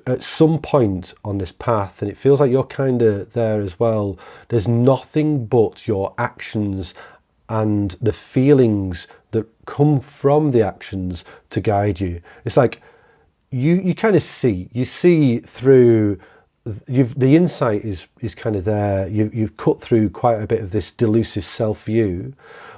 at some point on this path, and it feels like you're kind of there as well, there's nothing but your actions and the feelings that come from the actions to guide you. It's like you kind of see through, the insight is kind of there. You've cut through quite a bit of this delusive self-view,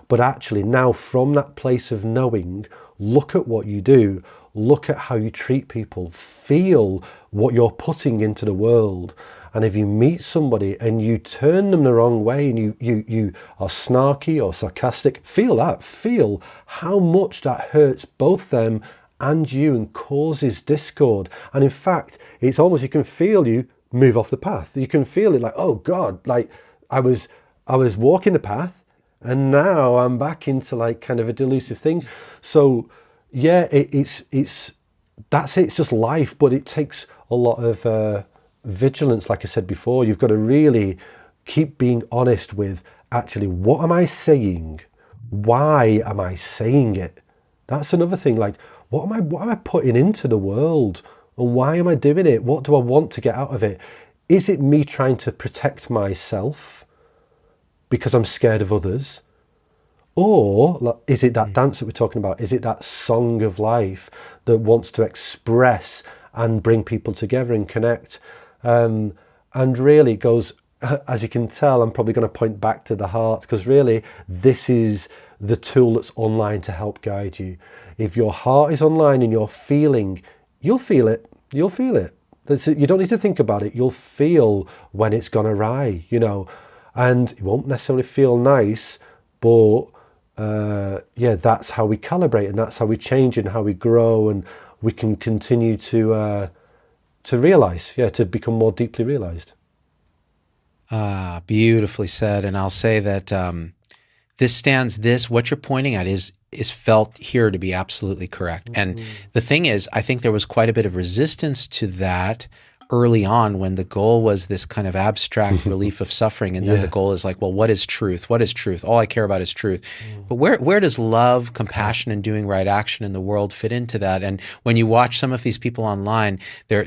but actually now from that place of knowing, look at what you do, look at how you treat people, feel what you're putting into the world. And if you meet somebody and you turn them the wrong way and you are snarky or sarcastic, feel that. Feel how much that hurts both them and you and causes discord. And in fact, it's almost, you can feel you move off the path. You can feel it like, oh God, like I was walking the path and now I'm back into like kind of a delusive thing. So yeah, it's that's it. It's just life, but it takes a lot of vigilance. Like I said before, you've got to really keep being honest with actually, what am I saying? Why am I saying it? That's another thing. Like, what am I putting into the world, and why am I doing it? What do I want to get out of it? Is it me trying to protect myself because I'm scared of others? Or is it that dance that we're talking about? Is it that song of life that wants to express and bring people together and connect? And really it goes, as you can tell, I'm probably going to point back to the heart, because really this is the tool that's online to help guide you. If your heart is online and you're feeling, you'll feel it. You'll feel it. You don't need to think about it. You'll feel when it's gone awry, you know, and it won't necessarily feel nice, but yeah, that's how we calibrate, and that's how we change and how we grow, and we can continue to realize, to become more deeply realized. Beautifully said. And I'll say that what you're pointing at is felt here to be absolutely correct. And the thing is, I think there was quite a bit of resistance to that early on, when the goal was this kind of abstract relief of suffering, and then the goal is like, well, what is truth? What is truth? All I care about is truth. But where does love, compassion, and doing right action in the world fit into that? And when you watch some of these people online, they're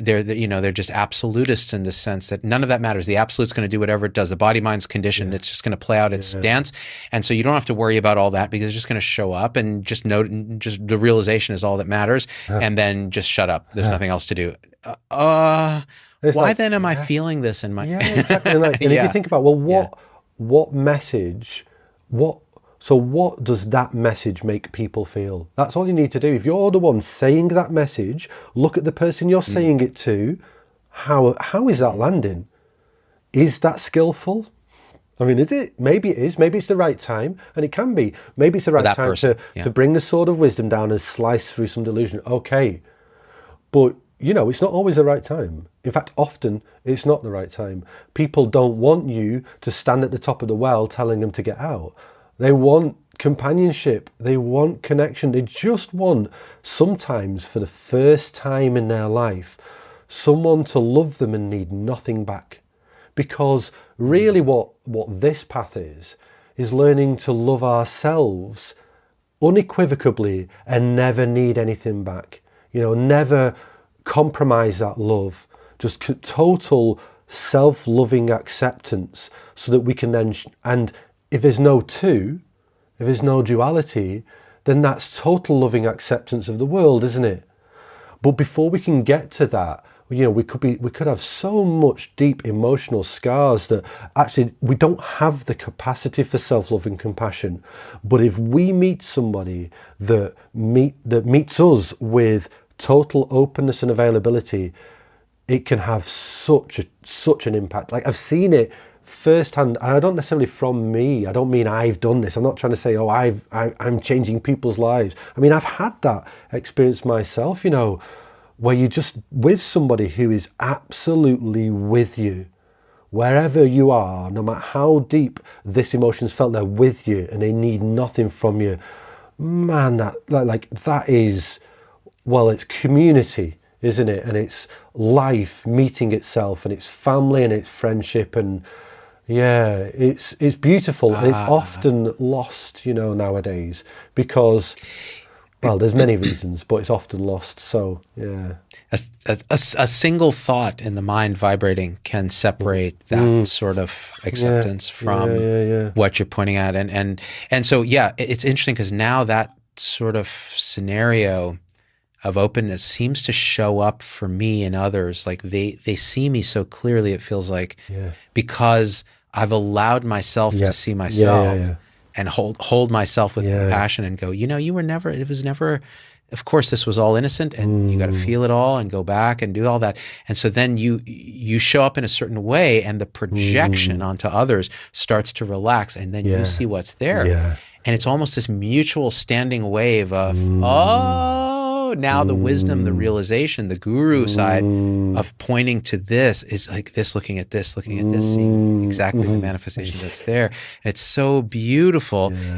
just absolutists in the sense that none of that matters. The absolute's going to do whatever it does. The body mind's conditioned. It's just going to play out its dance, and so you don't have to worry about all that, because it's just going to show up, and just the realization is all that matters, and then just shut up. There's nothing else to do. Why then am I feeling this in my... Yeah, exactly. And if you think about, well, what message, what does that message make people feel? That's all you need to do. If you're the one saying that message, look at the person you're saying it to. How is that landing? Is that skillful? I mean, is it? Maybe it is. Maybe it's the right time, and it can be. Maybe it's the right time to bring the sword of wisdom down and slice through some delusion. Okay. But you know, it's not always the right time. In fact, often it's not the right time. People don't want you to stand at the top of the well telling them to get out. They want companionship. They want connection. They just want, sometimes for the first time in their life, someone to love them and need nothing back. Because really what this path is learning to love ourselves unequivocally and never need anything back. You know, never compromise that love, just total self-loving acceptance, so that we can then, and if there's no duality, then that's total loving acceptance of the world, isn't it? But before we can get to that, you know, we could have so much deep emotional scars that actually we don't have the capacity for self-love and compassion. But if we meet somebody that meets us with total openness and availability, it can have such an impact. Like, I've seen it firsthand, and I don't necessarily from me. I don't mean I've done this. I'm not trying to say, oh, I'm changing people's lives. I mean, I've had that experience myself, you know, where you're just with somebody who is absolutely with you. Wherever you are, no matter how deep this emotion's felt, they're with you and they need nothing from you. Man, that is... well, it's community, isn't it? And it's life meeting itself, and it's family, and it's friendship, and it's beautiful, and it's often lost, you know, nowadays, because Well, there's many reasons, but it's often lost. So, yeah. A single thought in the mind vibrating can separate that sort of acceptance from what you're pointing at. And so, yeah, it's interesting because now that sort of scenario of openness seems to show up for me and others. Like they see me so clearly, it feels like, because I've allowed myself to see myself and hold myself with compassion and go, you were never, it was never, of course, this was all innocent, and you got to feel it all and go back and do all that. And so then you show up in a certain way, and the projection onto others starts to relax, and then you see what's there. And it's almost this mutual standing wave of, now the wisdom, the realization, the guru side of pointing to this is like this, looking at this, seeing exactly the manifestation that's there. And it's so beautiful.